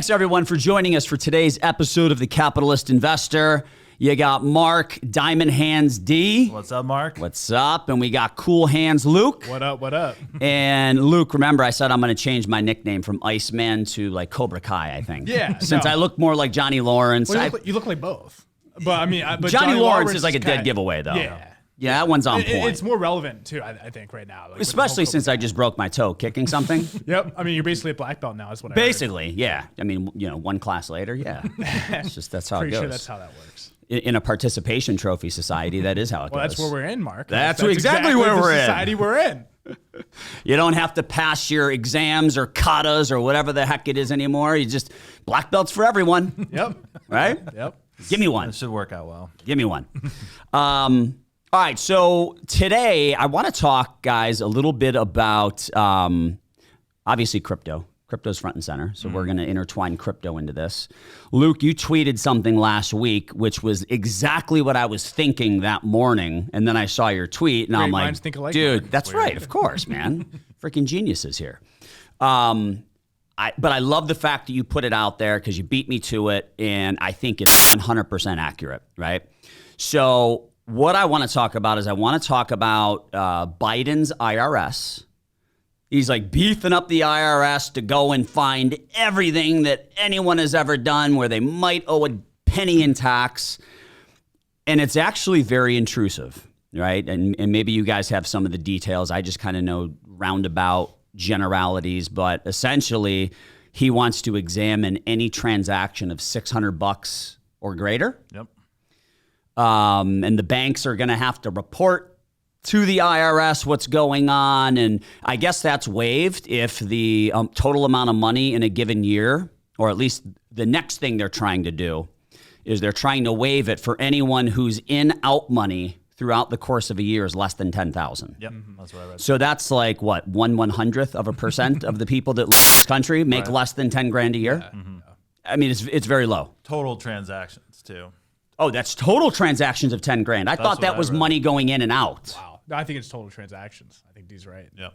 Thanks, everyone, for joining us for today's episode of The Capitalist Investor. You got Mark, Diamond Hands D. What's up, Mark? What's up? And we got Cool Hands Luke. What up, what up? And Luke, remember I said I'm going to change my nickname from Iceman to like Cobra Kai, I think. Yeah. Since I look more like Johnny Lawrence. Well, you look like both. But I mean, Johnny Lawrence is like a dead giveaway, though. Yeah. Yeah, that one's on point. It's more relevant, too, I think, right now. Like, especially since I just broke my toe kicking something. Yep. I mean, you're basically a black belt now, is what I Basically, yeah. I mean, one class later, yeah. That's how it goes. Pretty sure that's how that works. In a participation trophy society, that is how it goes. Well, that's where we're in, Mark. That's exactly where we're in. Society we're in. You don't have to pass your exams or katas or whatever the heck it is anymore. You just, black belts for everyone. Yep. Right? Yep. Give me one. It should work out well. Give me one. All right, so today I want to talk, guys, a little bit about, obviously, crypto. Crypto's front and center, so we're going to intertwine crypto into this. Luke, you tweeted something last week, which was exactly what I was thinking that morning, and then I saw your tweet, and I'm like, dude, that's right, of course, man. Freaking geniuses here. But I love the fact that you put it out there because you beat me to it, and I think it's 100% accurate, right? So what I want to talk about is Biden's IRS. He's like beefing up the IRS to go and find everything that anyone has ever done where they might owe a penny in tax. And it's actually very intrusive, right? And maybe you guys have some of the details. I just kind of know roundabout generalities, but essentially he wants to examine any transaction of $600 or greater. Yep. And the banks are going to have to report to the IRS what's going on. And I guess that's waived if the total amount of money in a given year, or at least the next thing they're trying to do, is they're trying to waive it for anyone whose in-out money throughout the course of a year is less than $10,000. Yep, that's what I read. So that's like, what, 1/100% of the people that live in this country make less than 10 grand a year? Yeah. Mm-hmm. I mean, it's very low. Total transactions, too. Oh, that's total transactions of 10 grand. I thought that was money going in and out. Wow. No, I think it's total transactions. I think D's right. Yep.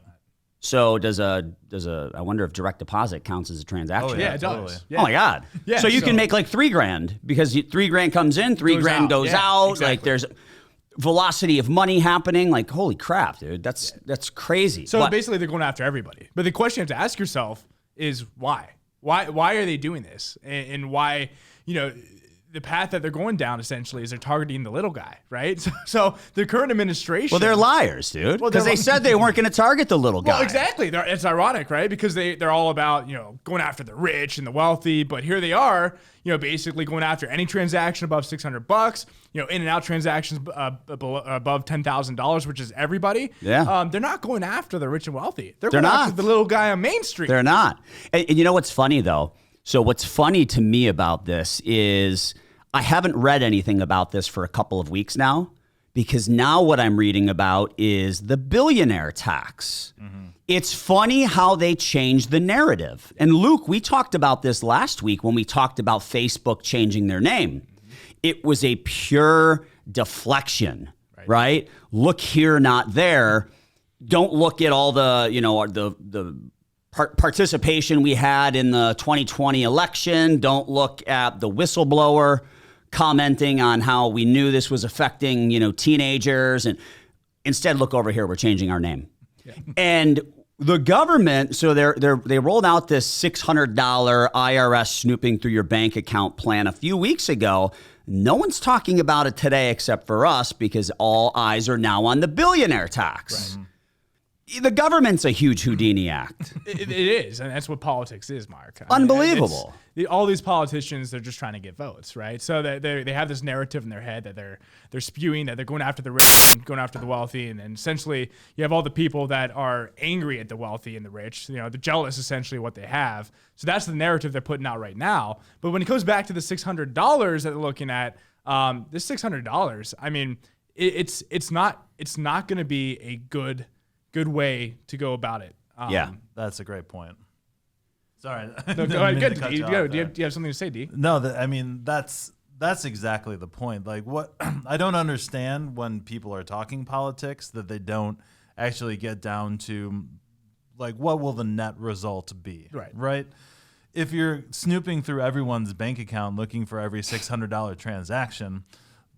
So I wonder if direct deposit counts as a transaction. Oh, yeah, it does. Yeah. Oh my God. Yeah, so you can make like $3,000 because $3,000 comes in, $3,000 goes out. Exactly. Like there's velocity of money happening. Like, holy crap, dude. That's crazy. So basically they're going after everybody. But the question you have to ask yourself is why? Why are they doing this? And why, the path that they're going down essentially is they're targeting the little guy, right? So the current administration. Well, they're liars, dude. Because they said they weren't going to target the little guy. Well, exactly. It's ironic, right? Because they're all about, going after the rich and the wealthy. But here they are, basically going after any transaction above $600, in and out transactions above $10,000, which is everybody. Yeah. They're not going after the rich and wealthy. They're going after the little guy on Main Street. They're not. And you know what's funny, though? So what's funny to me about this is I haven't read anything about this for a couple of weeks now, because now what I'm reading about is the billionaire tax. Mm-hmm. It's funny how they changed the narrative. And Luke, we talked about this last week when we talked about Facebook changing their name. Mm-hmm. It was a pure deflection, right? Look here, not there. Don't look at all the participation we had in the 2020 election. Don't look at the whistleblower commenting on how we knew this was affecting, teenagers, and instead look over here, we're changing our name. Yeah. And the government, so they rolled out this $600 IRS snooping through your bank account plan a few weeks ago. No one's talking about it today except for us, because all eyes are now on the billionaire tax. Right. The government's a huge Houdini act. It is, and that's what politics is, Mark. Unbelievable. All these politicians, they're just trying to get votes, right? So they have this narrative in their head that they're spewing, that they're going after the rich and going after the wealthy, and essentially you have all the people that are angry at the wealthy and the rich. They're jealous, essentially, what they have. So that's the narrative they're putting out right now. But when it goes back to the $600 that they're looking at, this $600, I mean, it's not going to be a good way to go about it. Yeah, that's a great point. Sorry. No, go ahead. Good. Do you have something to say, D? No, that's exactly the point. Like, what I don't understand when people are talking politics, that they don't actually get down to, like, what will the net result be? Right. Right. if you're snooping through everyone's bank account looking for every $600 transaction,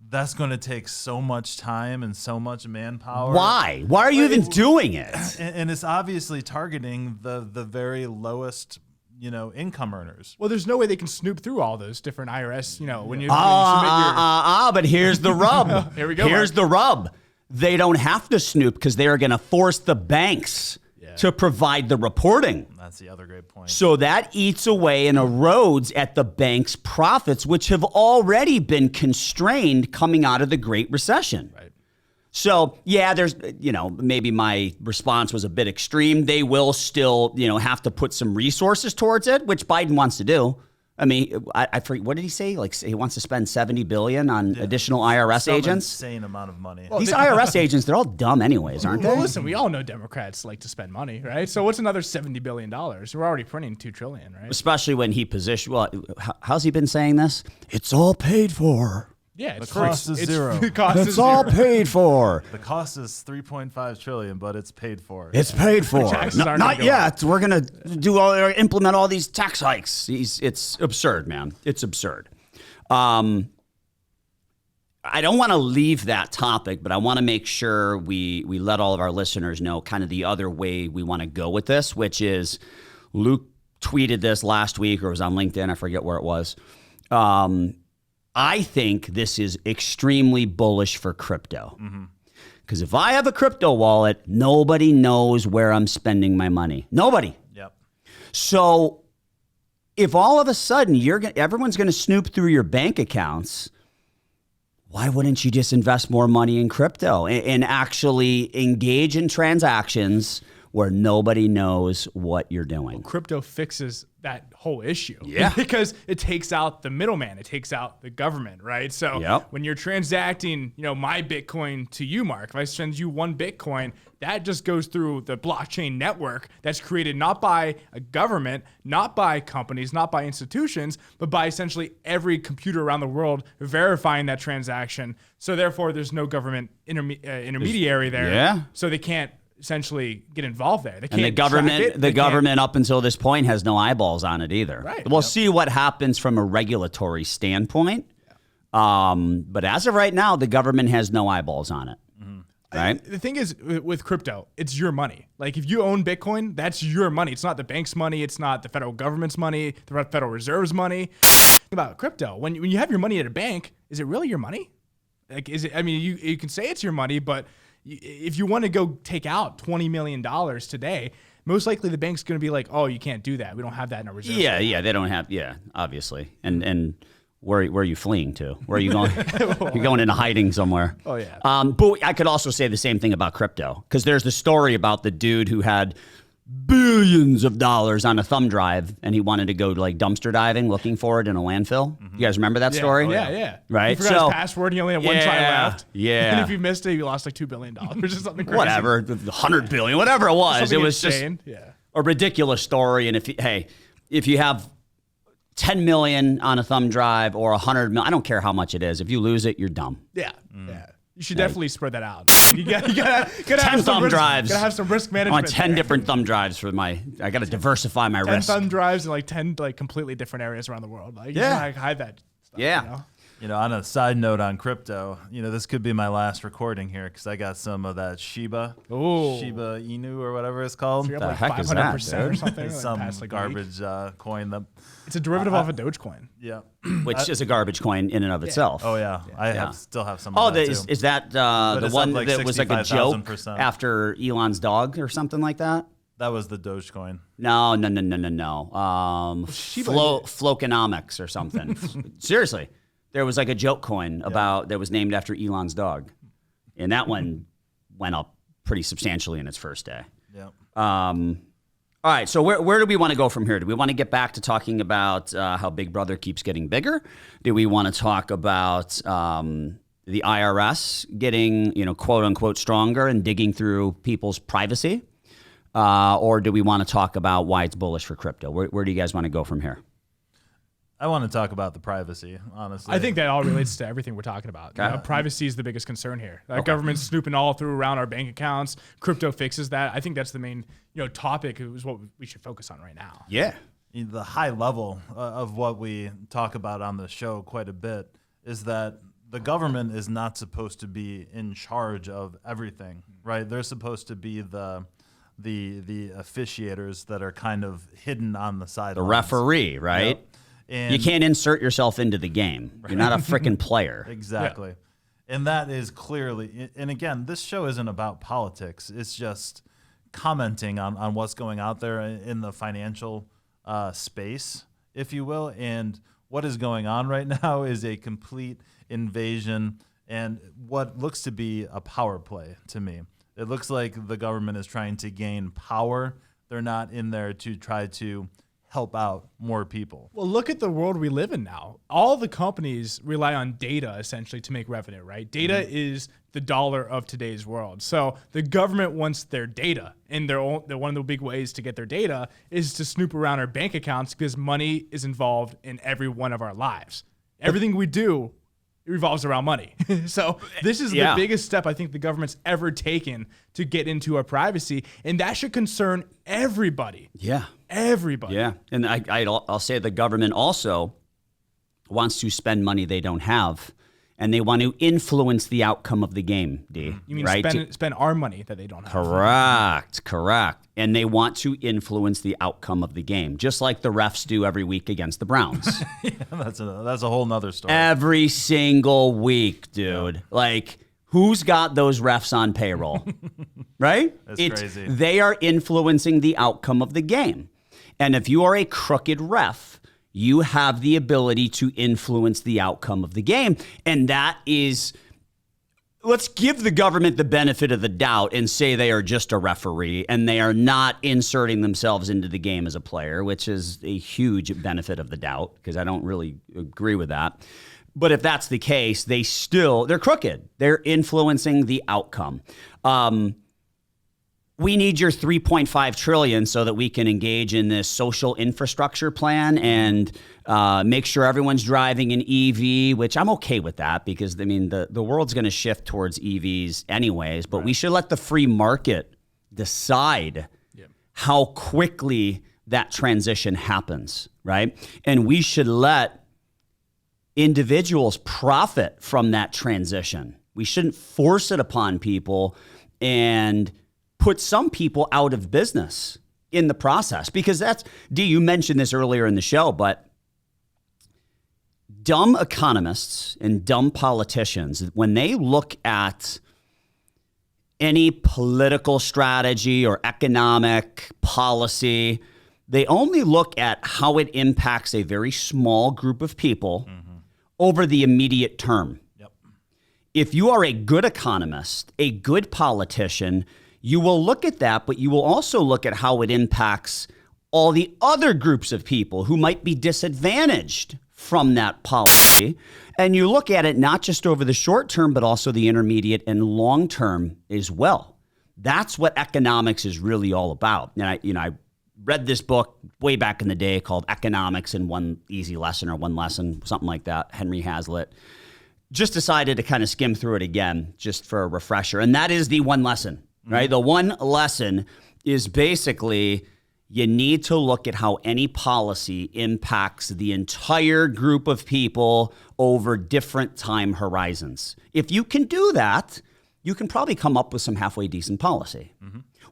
that's going to take so much time and so much manpower. Why? Why are you even doing it? And it's obviously targeting the very lowest, income earners. Well, there's no way they can snoop through all those different IRS, when you submit your... But here's the rub. Here we go, Here's the rub. They don't have to snoop because they are going to force the banks to provide the reporting. That's the other great point. So that eats away and erodes at the bank's profits, which have already been constrained coming out of the Great Recession. Right. So, yeah, there's, maybe my response was a bit extreme. They will still, have to put some resources towards it, which Biden wants to do. I mean, I forget, what did he say? Like, he wants to spend $70 billion on additional IRS agents? Insane amount of money. These IRS agents, they're all dumb anyways, aren't they? Well, listen, we all know Democrats like to spend money, right? So what's another $70 billion? We're already printing $2 trillion, right? Especially when he how's he been saying this? It's all paid for. Yeah, it's the cost is zero. The cost It's is all zero. paid for. The cost is $3.5 trillion, but it's paid for. It's paid for. Taxes aren't Not gonna go yet. We're gonna implement all these tax hikes. It's absurd, man. It's absurd. I don't want to leave that topic, but I want to make sure we let all of our listeners know kind of the other way we want to go with this, which is Luke tweeted this last week or was on LinkedIn. I forget where it was. I think this is extremely bullish for crypto. Because if I have a crypto wallet, nobody knows where I'm spending my money. Nobody. Yep. So if all of a sudden everyone's going to snoop through your bank accounts, why wouldn't you just invest more money in crypto and actually engage in transactions where nobody knows what you're doing? Crypto fixes that whole issue. Yeah. Because it takes out the middleman. It takes out the government, right? So when you're transacting, my Bitcoin to you, Mark, if I send you one Bitcoin, that just goes through the blockchain network that's created not by a government, not by companies, not by institutions, but by essentially every computer around the world verifying that transaction. So therefore, there's no government intermediary there. Yeah. So they can't essentially get involved there. They can't And the track government up until this point has no eyeballs on it either. Right. We'll see what happens from a regulatory standpoint. But as of right now, the government has no eyeballs on it. Right. The thing is with crypto, it's your money. Like if you own Bitcoin, that's your money. It's not the bank's money. It's not the federal government's money, the Federal Reserve's money. Think about crypto. When you have your money at a bank, is it really your money? Like, is it, I mean, you can say it's your money, but if you want to go take out $20 million today, most likely the bank's going to be like, oh, you can't do that. We don't have that in our reserve. Yeah, they don't have, obviously. And where are you fleeing to? Where are you going? You're going into hiding somewhere. Oh, yeah. But I could also say the same thing about crypto, because there's the story about the dude who had billions of dollars on a thumb drive and he wanted to go like dumpster diving looking for it in a landfill. You guys remember that story? Yeah. Right. He forgot his password and he only had one try left. Yeah. And if you missed it, you lost like $2 billion or something crazy. Whatever, 100 billion, whatever it was. Something It was insane. just a ridiculous story. And if you have 10 million on a thumb drive or 100 million, I don't care how much it is. If you lose it, you're dumb. Yeah. You should definitely spread that out. You gotta 10 have thumb drives. Gotta have some risk I management. want 10 different thumb drives for I got to diversify my 10 risk. thumb drives in like 10 like completely different areas around the world. Like, you just like hide that stuff. Yeah. On a side note on crypto, this could be my last recording here because I got some of that Shiba Inu or whatever it's called. So you're The up like heck is that, 500% or dude? something. It's like some past, like, a week. garbage coin. That It's a derivative off of Dogecoin. yeah. Which is a garbage coin in and of itself. Oh yeah, I still have some. Oh, of that too. is that But the it's one up like that was like a joke 65,000%. after Elon's dog or something like that? That was the Dogecoin. No. Shiba Flokenomics or something. Seriously, there was like a joke coin that was named after Elon's dog, and that one went up pretty substantially in its first day. Yeah. All right, so where do we want to go from here? Do we want to get back to talking about how Big Brother keeps getting bigger? Do we want to talk about the IRS getting, quote unquote, stronger and digging through people's privacy? Or do we want to talk about why it's bullish for crypto? Where do you guys want to go from here? I want to talk about the privacy, honestly. I think that all relates to everything we're talking about. Privacy is the biggest concern here. Government's snooping all through around our bank accounts. Crypto fixes that. I think that's the main topic. It was what we should focus on right now. Yeah. the high level of what we talk about on the show quite a bit is that the government is not supposed to be in charge of everything, right? They're supposed to be the officiators that are kind of hidden on the sidelines. The referee, right? Yep. And you can't insert yourself into the game. Right. You're not a freaking player. Exactly. Yeah. And that is clearly, and again, this show isn't about politics. It's just commenting on what's going out there in the financial space, if you will. And what is going on right now is a complete invasion and what looks to be a power play to me. It looks like the government is trying to gain power. They're not in there to try to help out more people. Well, look at the world we live in now. All the companies rely on data essentially to make revenue, right? Data is the dollar of today's world. So the government wants their data, and one of the big ways to get their data is to snoop around our bank accounts because money is involved in every one of our lives. Everything we do revolves around money. So this is the biggest step I think the government's ever taken to get into our privacy, and that should concern everybody. Yeah. Everybody. Yeah. And I'll say the government also wants to spend money they don't have, and they want to influence the outcome of the game, D. You mean right? spend our money that they don't have. Correct. And they want to influence the outcome of the game, just like the refs do every week against the Browns. Yeah, that's a whole nother story. Every single week, dude. Yeah. Like, who's got those refs on payroll? Right? That's crazy. They are influencing the outcome of the game. And if you are a crooked ref, you have the ability to influence the outcome of the game. And that is, let's give the government the benefit of the doubt and say they are just a referee and they are not inserting themselves into the game as a player, which is a huge benefit of the doubt because I don't really agree with that. But if that's the case, they're crooked. They're influencing the outcome. We need your $3.5 trillion so that we can engage in this social infrastructure plan and make sure everyone's driving an EV, which I'm okay with that because, I mean, the world's going to shift towards EVs anyways, but we should let the free market decide how quickly that transition happens, right? And we should let individuals profit from that transition. We shouldn't force it upon people and put some people out of business in the process because you mentioned this earlier in the show, but dumb economists and dumb politicians, when they look at any political strategy or economic policy, they only look at how it impacts a very small group of people over the immediate term. Yep. If you are a good economist, a good politician, you will look at that, but you will also look at how it impacts all the other groups of people who might be disadvantaged from that policy. And you look at it not just over the short term, but also the intermediate and long term as well. That's what economics is really all about. And I read this book way back in the day called Economics in One Easy Lesson or One Lesson, something like that, Henry Hazlitt. Just decided to kind of skim through it again just for a refresher. And that is the one lesson. Right? The one lesson is basically you need to look at how any policy impacts the entire group of people over different time horizons. If you can do that, you can probably come up with some halfway decent policy.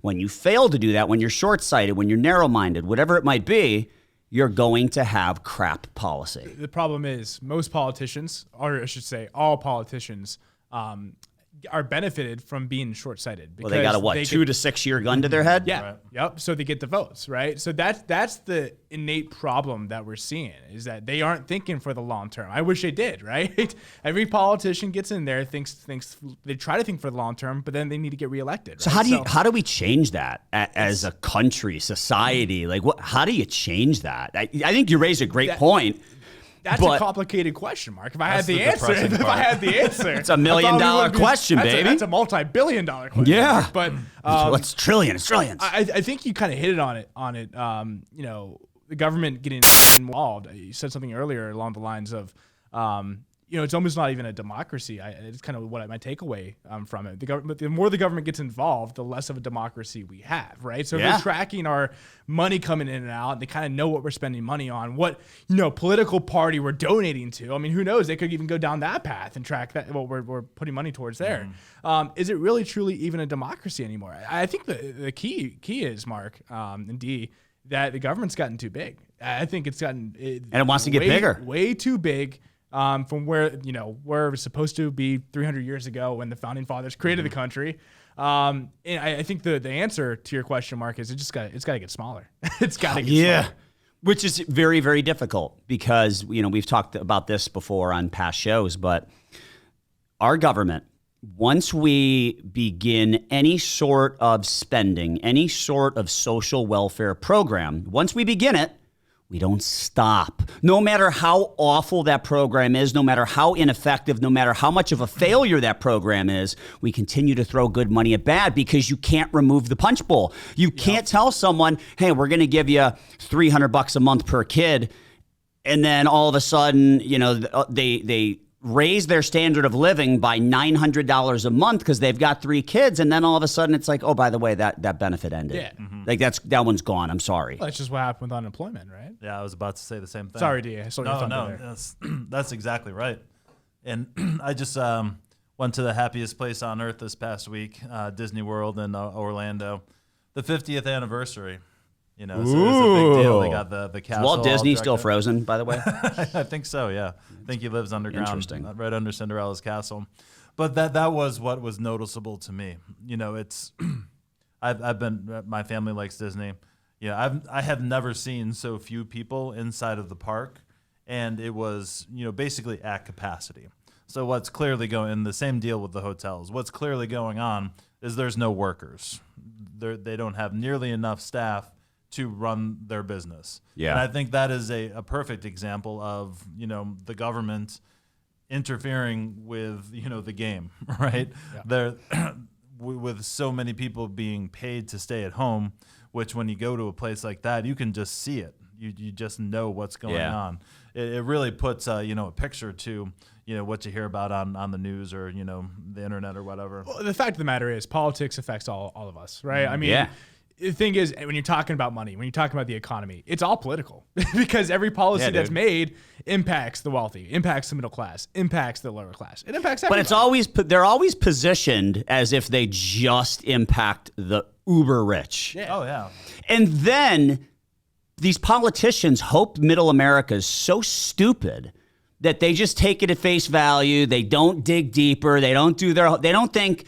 When you fail to do that, when you're short-sighted, when you're narrow-minded, whatever it might be, you're going to have crap policy. The problem is most politicians, or I should say all politicians, are benefited from being short-sighted. Well, they got a 2 to 6 year gun to their head? Yeah. Right. Yep. So they get the votes, right? So that's the innate problem that we're seeing is that they aren't thinking for the long term. I wish they did, right? Every politician gets in there, thinks they try to think for the long term, but then they need to get reelected. Right? So how do we change that as a country, society? Like how do you change that? I think you raise a great point. That's a complicated question, Mark. If I had the answer, it's $1 million question, baby. That's a multi-billion-dollar question. Yeah, but it's trillions. I think you kind of hit it on it. You know, the government getting involved. You said something earlier along the lines of, it's almost not even a democracy. It's kind of what my takeaway from it. The more the government gets involved, the less of a democracy we have, right? So if they're tracking our money coming in and out, they kind of know what we're spending money on, what political party we're donating to. I mean, who knows? They could even go down that path and track that what we're putting money towards there. Is it really truly even a democracy anymore? I think the key is, Mark and D, that the government's gotten too big. I think it's gotten and it wants to get bigger, way too big. From where where it was supposed to be 300 years ago when the founding fathers created the country, and I think the answer to your question, Mark, is it's got to get smaller. It's got to get smaller. Which is very, very difficult because we've talked about this before on past shows, but our government, once we begin any sort of spending, any sort of social welfare program, once we begin it, we don't stop. No matter how awful that program is, no matter how ineffective, no matter how much of a failure that program is, we continue to throw good money at bad because you can't remove the punch bowl. You can't tell someone, hey, we're going to give you $300 a month per kid. And then all of a sudden, they raise their standard of living by $900 a month because they've got 3 kids, and then all of a sudden it's like, oh, by the way, that benefit ended. Yeah. Like that one's gone. I'm sorry. Well, that's just what happened with unemployment, right? Yeah, I was about to say the same thing. Sorry, D. No, that's exactly right. And I just went to the happiest place on earth this past week, Disney World in Orlando, the 50th anniversary. So it was a big deal. They got the castle. Is Walt Disney still frozen, by the way? I think so, yeah. I think he lives underground, Interesting. Right under Cinderella's castle. But that was what was noticeable to me. It's I've been, my family likes Disney. I have never seen so few people inside of the park, and it was basically at capacity. So what's clearly going, the same deal with the hotels. What's clearly going on is there's no workers. They don't have nearly enough staff to run their business. Yeah. And I think that is a perfect example of, the government interfering with, the game, right? Yeah. They're with so many people being paid to stay at home, which when you go to a place like that, you can just see it. You just know what's going on. It really puts, a picture to, what you hear about on the news or, the internet or whatever. Well, the fact of the matter is politics affects all of us, right? I mean, the thing is, when you're talking about money, when you're talking about the economy, it's all political because every policy that's made impacts the wealthy, impacts the middle class, impacts the lower class. It impacts everybody. But they're always positioned as if they just impact the uber rich. Yeah. Oh, yeah. And then these politicians hope middle America is so stupid that they just take it at face value. They don't dig deeper. They don't think,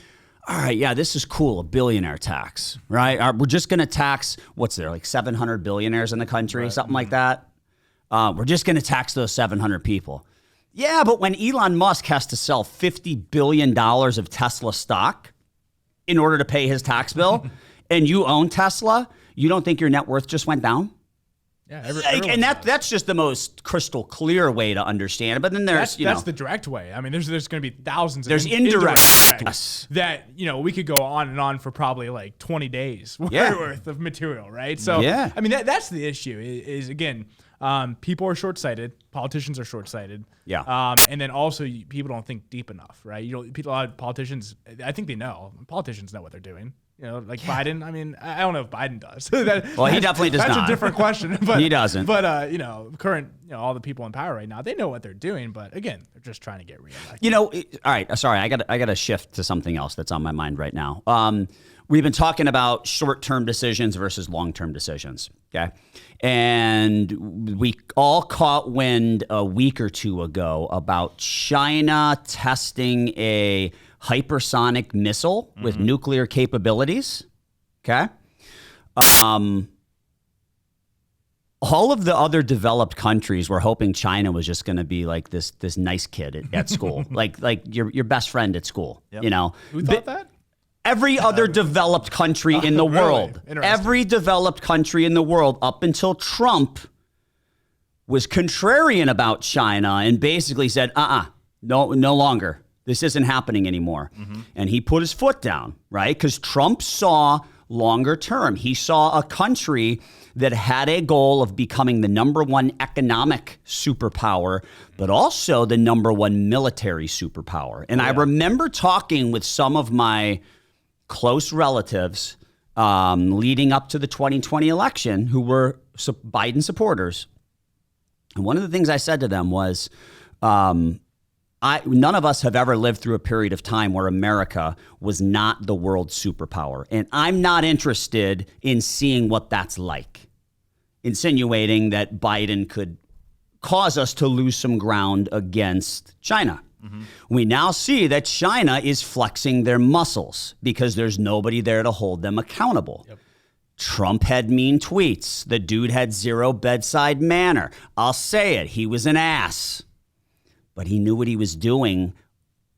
all right, yeah, this is cool, a billionaire tax, right? We're just going to tax, what's there, like 700 billionaires in the country, something like that? We're just going to tax those 700 people. Yeah, but when Elon Musk has to sell $50 billion of Tesla stock in order to pay his tax bill, and you own Tesla, you don't think your net worth just went down? Yeah, and that's just the most crystal clear way to understand it. But then there's that's the direct way. I mean, there's going to be thousands. There's of indirect that we could go on and on for probably like 20 days worth of material, right? So I mean that's the issue. Is again, people are short-sighted. Politicians are short-sighted. Yeah. And then also people don't think deep enough, right? A lot of politicians, I think they know. Politicians know what they're doing. Like Biden. I mean, I don't know if Biden does. He definitely does that's not. That's a different question. But, he doesn't. But current, all the people in power right now, they know what they're doing. But again, they're just trying to get reelected. All right. Sorry, I got to shift to something else that's on my mind right now. We've been talking about short-term decisions versus long-term decisions. Okay, and we all caught wind a week or two ago about China testing a hypersonic missile with nuclear capabilities. Okay. All of the other developed countries were hoping China was just going to be like this nice kid at school, like your best friend at school. Yep. Who thought that? Every other developed country in the world, Interesting. every developed country in the world up until Trump was contrarian about China and basically said, no longer. This isn't happening anymore. And he put his foot down, right? Because Trump saw longer term. He saw a country that had a goal of becoming the number one economic superpower, but also the number one military superpower. And I remember talking with some of my close relatives leading up to the 2020 election who were Biden supporters. And one of the things I said to them was, none of us have ever lived through a period of time where America was not the world superpower. And I'm not interested in seeing what that's like, insinuating that Biden could cause us to lose some ground against China. Mm-hmm. We now see that China is flexing their muscles because there's nobody there to hold them accountable. Yep. Trump had mean tweets. The dude had zero bedside manner. I'll say it. He was an ass. But he knew what he was doing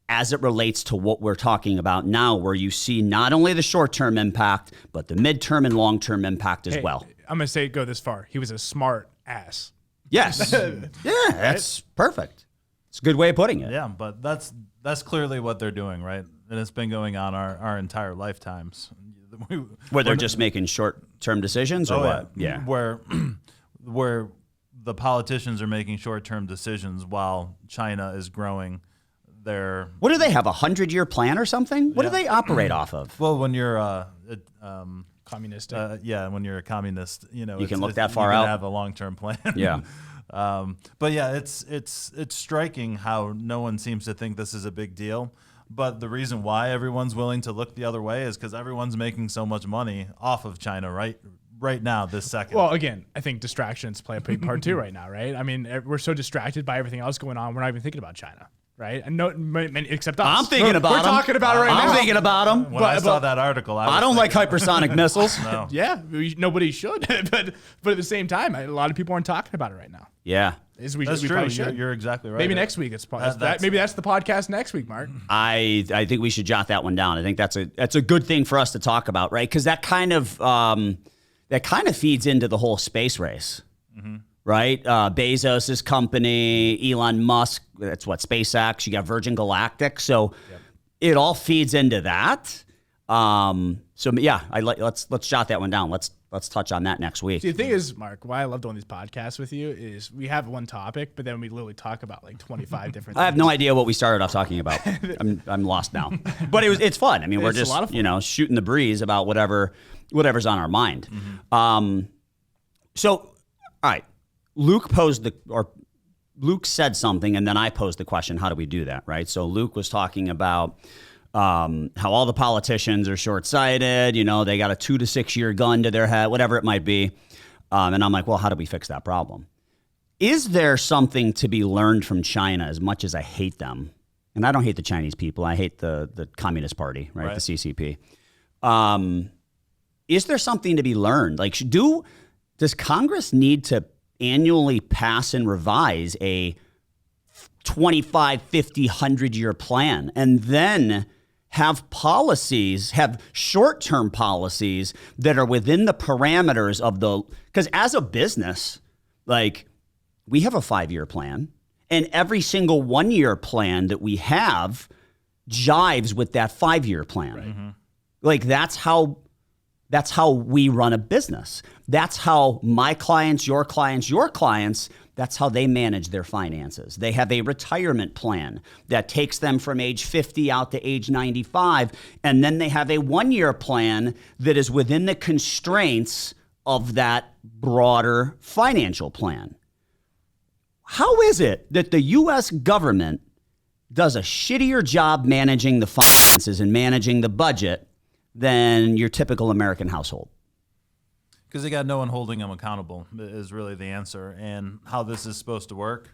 as it relates to what we're talking about now, where you see not only the short-term impact, but the midterm and long-term impact as well. I'm going to go this far. He was a smart ass. Yes. Yeah, that's perfect. It's a good way of putting it. Yeah, but that's clearly what they're doing, right? And it's been going on our entire lifetimes. Where they're just making short-term decisions or what? Yeah. Where the politicians are making short-term decisions while China is growing their... What do they have, a 100-year plan or something? What do they operate off of? Well, when you're... communist. When you're a communist, you can look that far out. You can have a long-term plan. Yeah. But yeah, it's striking how no one seems to think this is a big deal. But the reason why everyone's willing to look the other way is because everyone's making so much money off of China right now, this second. Well, again, I think distractions play a big part too right now, right? I mean, we're so distracted by everything else going on, we're not even thinking about China. Right, and no, except us. I'm thinking about We're them. talking about it right now. I'm thinking about them. When I saw that article, I don't like hypersonic missiles. No. Yeah, nobody should. but at the same time, a lot of people aren't talking about it right now. Yeah, that's true. You're exactly right. Maybe next week maybe that's the podcast next week, Mark. I think we should jot that one down. I think that's a good thing for us to talk about, right? Because that kind of feeds into the whole space race. Mm-hmm. Right? Bezos' company, Elon Musk, that's what, SpaceX, you got Virgin Galactic. So it all feeds into that. Let's jot that one down. Let's touch on that next week. See, the thing is, Mark, why I love doing these podcasts with you is we have one topic, but then we literally talk about like 25 different things. I have no idea what we started off talking about. I'm lost now. But it's fun. I mean, we're just shooting the breeze about whatever's on our mind. Mm-hmm. So, all right. Luke said something, and then I posed the question, how do we do that, right? So Luke was talking about how all the politicians are short-sighted, they got a 2 to 6 year gun to their head, whatever it might be. And I'm like, well, how do we fix that problem? Is there something to be learned from China, as much as I hate them? And I don't hate the Chinese people. I hate the Communist Party, right? The CCP. Is there something to be learned? Like, does Congress need to annually pass and revise a 25, 50, 100-year plan and then have short-term policies that are within the parameters of because as a business, like, we have a 5-year plan, and every single 1-year plan that we have jives with that 5-year plan. Right. Mm-hmm. Like, that's how we run a business. That's how my clients, your clients, that's how they manage their finances. They have a retirement plan that takes them from age 50 out to age 95. And then they have a 1-year plan that is within the constraints of that broader financial plan. How is it that the U.S. government does a shittier job managing the finances and managing the budget than your typical American household? Because they got no one holding them accountable is really the answer. And how this is supposed to work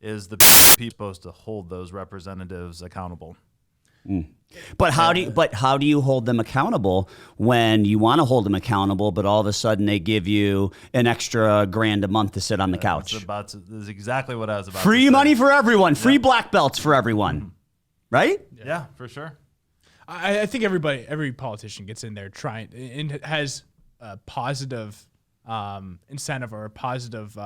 is the people supposed to hold those representatives accountable. Mm. But how do you hold them accountable when you want to hold them accountable, but all of a sudden they give you an extra $1,000 a month to sit on the couch? That's exactly what I was about. Free money for everyone. Free black belts for everyone. Mm-hmm. Right? Yeah, for sure. I think every politician gets in there trying and has a positive incentive or a positive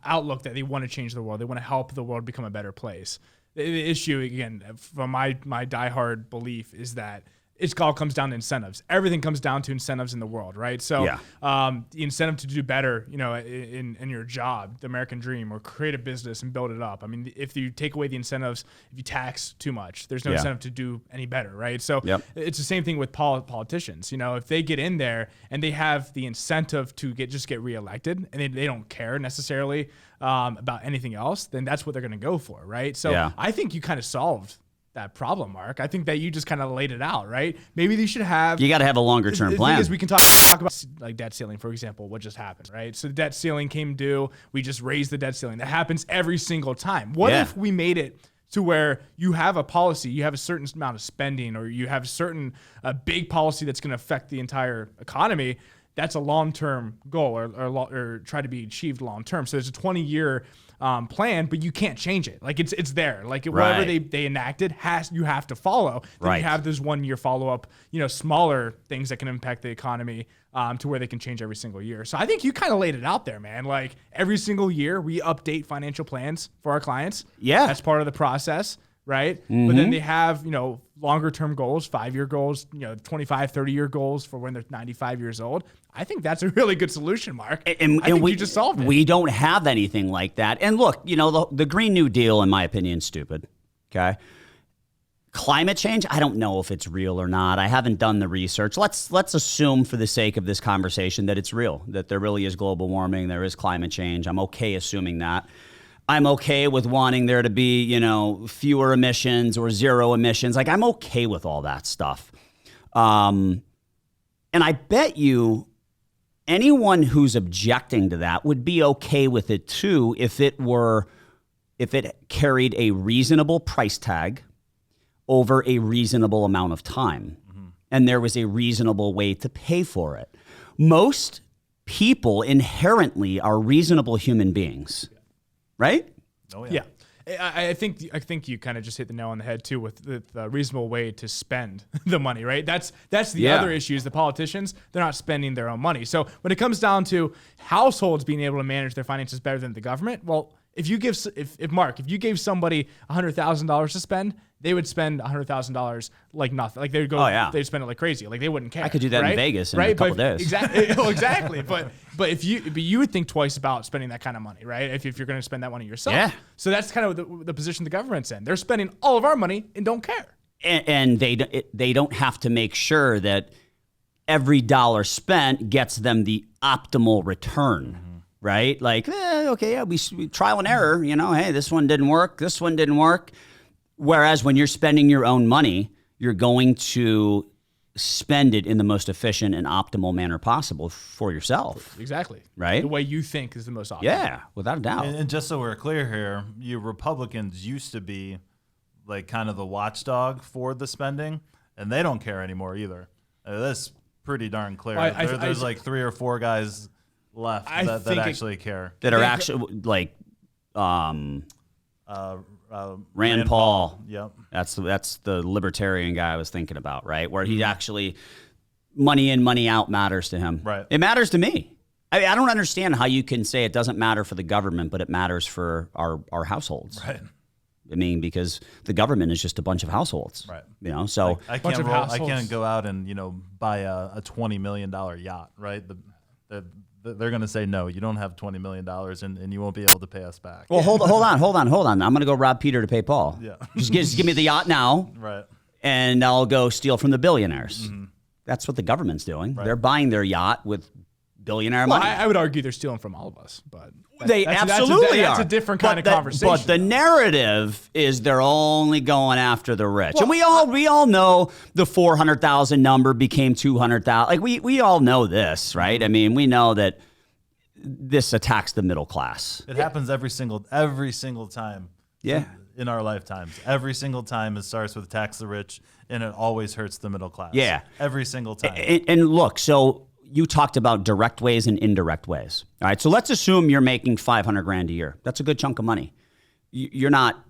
outlook that they want to change the world. They want to help the world become a better place. The issue, again, from my diehard belief, is that it all comes down to incentives. Everything comes down to incentives in the world, right? So the incentive to do better, in your job, the American dream, or create a business and build it up. I mean, if you take away the incentives, if you tax too much, there's no incentive to do any better, right? So it's the same thing with politicians. If they get in there and they have the incentive to get reelected, and they don't care necessarily about anything else, then that's what they're going to go for, right? So I think you kind of solved that problem, Mark. I think that you just kind of laid it out, right? Maybe they should have. You got to have a longer term plan. The thing is, we can talk about like debt ceiling, for example, what just happened, right? So the debt ceiling came due. We just raised the debt ceiling. That happens every single time. What if we made it to where you have a policy, you have a certain amount of spending, or you have a certain big policy that's going to affect the entire economy? That's a long-term goal, or try to be achieved long-term. So there's a 20-year plan, but you can't change it. Like it's there. Like whatever they enacted you have to follow. Then you have this 1 year follow-up, smaller things that can impact the economy to where they can change every single year. So I think you kind of laid it out there, man. Like every single year we update financial plans for our clients. Yeah. That's part of the process. Right. Mm-hmm. But then they have, longer term goals, 5-year goals, 25, 30-year goals for when they're 95 years old. I think that's a really good solution, Mark. And I think you just solved it. We don't have anything like that. And look, the Green New Deal, in my opinion, is stupid. Okay. Climate change, I don't know if it's real or not. I haven't done the research. Let's assume for the sake of this conversation that it's real, that there really is global warming, there is climate change. I'm okay assuming that. I'm okay with wanting there to be, fewer emissions or zero emissions. Like, I'm okay with all that stuff. And I bet you anyone who's objecting to that would be okay with it too if it carried a reasonable price tag over a reasonable amount of time. Mm-hmm. And there was a reasonable way to pay for it. Most people inherently are reasonable human beings. Right? Oh, yeah. I think you kind of just hit the nail on the head too with the reasonable way to spend the money, right? That's the other issue is the politicians, they're not spending their own money. So when it comes down to households being able to manage their finances better than the government, well, if you gave somebody $100,000 to spend, they would spend $100,000 like nothing. Like they'd go, they'd spend it like crazy. Like they wouldn't care. I could do that in Vegas in a couple days. Exactly. But you would think twice about spending that kind of money, right? If you're going to spend that money yourself. Yeah. So that's kind of the position the government's in. They're spending all of our money and don't care. And they don't have to make sure that every dollar spent gets them the optimal return. Mm-hmm. Right? Like, we trial and error, hey, this one didn't work. This one didn't work. Whereas when you're spending your own money, you're going to spend it in the most efficient and optimal manner possible for yourself. Exactly. Right? The way you think is the most optimal. Yeah, without a doubt. And just so we're clear here, you Republicans used to be like kind of the watchdog for the spending, and they don't care anymore either. That's pretty darn clear. There's like 3 or 4 guys left that actually care. That are actually like Rand Paul. Yep. That's the libertarian guy I was thinking about, right? Where he actually money in, money out matters to him. Right. It matters to me. I don't understand how you can say it doesn't matter for the government, but it matters for our households. Right. I mean, because the government is just a bunch of households. Right. So I can't go out and buy a $20 million yacht, right? They're going to say, no, you don't have $20 million and you won't be able to pay us back. Well, hold on. I'm going to go rob Peter to pay Paul. Yeah. Just give me the yacht now. Right. And I'll go steal from the billionaires. Mm-hmm. That's what the government's doing. Right. They're buying their yacht with billionaire money. I would argue they're stealing from all of us, but they absolutely are. That's a different kind of conversation. But the narrative is they're only going after the rich, and we all know the 400,000 number became 200,000. Like we all know this, right? I mean, we know that this attacks the middle class. It happens every single time. Yeah. In our lifetimes, every single time it starts with tax the rich, and it always hurts the middle class. Yeah. Every single time. And look, so you talked about direct ways and indirect ways. All right. So let's assume you're making $500,000 a year. That's a good chunk of money. You're not,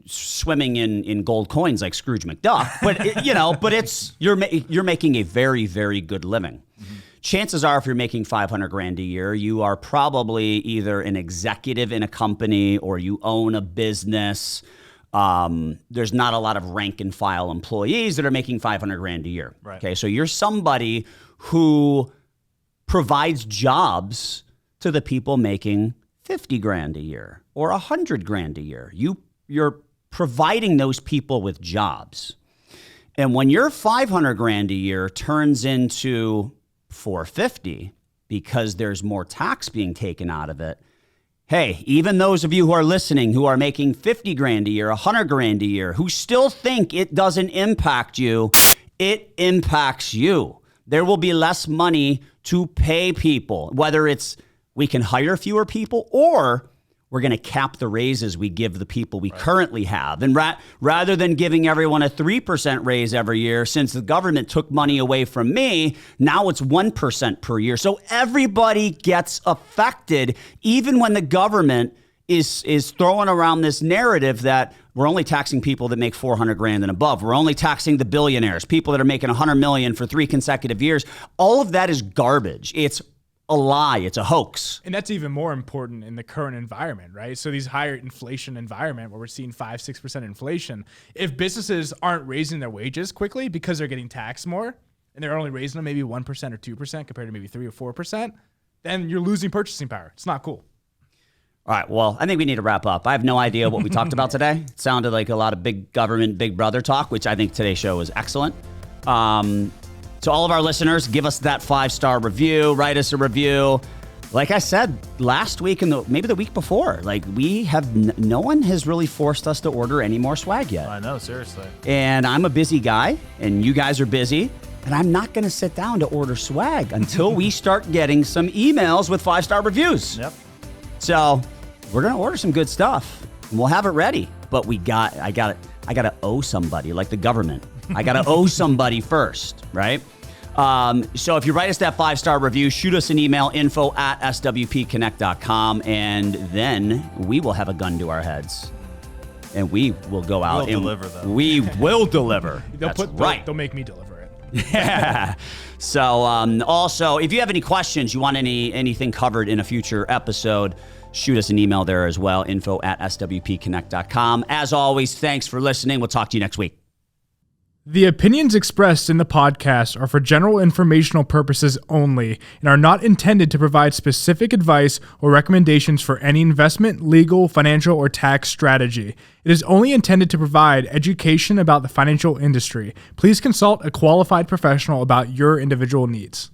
swimming in gold coins like Scrooge McDuck, but it's you're making a very, very good living. Mm-hmm. Chances are, if you're making $500,000 a year, you are probably either an executive in a company or you own a business. There's not a lot of rank and file employees that are making 500 grand a year. Right. Okay, so you're somebody who provides jobs to the people making 50 grand a year or 100 grand a year. You're providing those people with jobs. And when your 500 grand a year turns into 450 because there's more tax being taken out of it, hey, even those of you who are listening who are making 50 grand a year, 100 grand a year, who still think it doesn't impact you, it impacts you. There will be less money to pay people, whether it's we can hire fewer people or we're going to cap the raises we give the people we currently have. And rather than giving everyone a 3% raise every year, since the government took money away from me, now it's 1% per year. So everybody gets affected, even when the government is throwing around this narrative that we're only taxing people that make 400 grand and above. We're only taxing the billionaires, people that are making 100 million for 3 consecutive years. All of that is garbage. It's a lie. It's a hoax. And that's even more important in the current environment, right? So these higher inflation environment where we're seeing 5-6% inflation, if businesses aren't raising their wages quickly because they're getting taxed more and they're only raising them maybe 1% or 2% compared to maybe 3 or 4%, then you're losing purchasing power. It's not cool. All right. Well, I think we need to wrap up. I have no idea what we talked about today. It sounded like a lot of big government, big brother talk, which I think today's show was excellent. To all of our listeners, give us that 5-star review, write us a review. Like I said last week and maybe the week before, like we have no one has really forced us to order any more swag yet. I know, seriously. And I'm a busy guy, and you guys are busy, and I'm not going to sit down to order swag until we start getting some emails with 5-star reviews. Yep. So we're going to order some good stuff, and we'll have it ready. But I got to owe somebody, like the government. I got to owe somebody first, right? So if you write us that 5-star review, shoot us an email, info@swpconnect.com, and then we will have a gun to our heads. And we will go out We'll and deliver, though. we will deliver. That's right. They'll make me deliver it. Yeah. So also, if you have any questions, you want anything covered in a future episode, shoot us an email there as well, info@swpconnect.com. As always, thanks for listening. We'll talk to you next week. The opinions expressed in the podcast are for general informational purposes only and are not intended to provide specific advice or recommendations for any investment, legal, financial, or tax strategy. It is only intended to provide education about the financial industry. Please consult a qualified professional about your individual needs.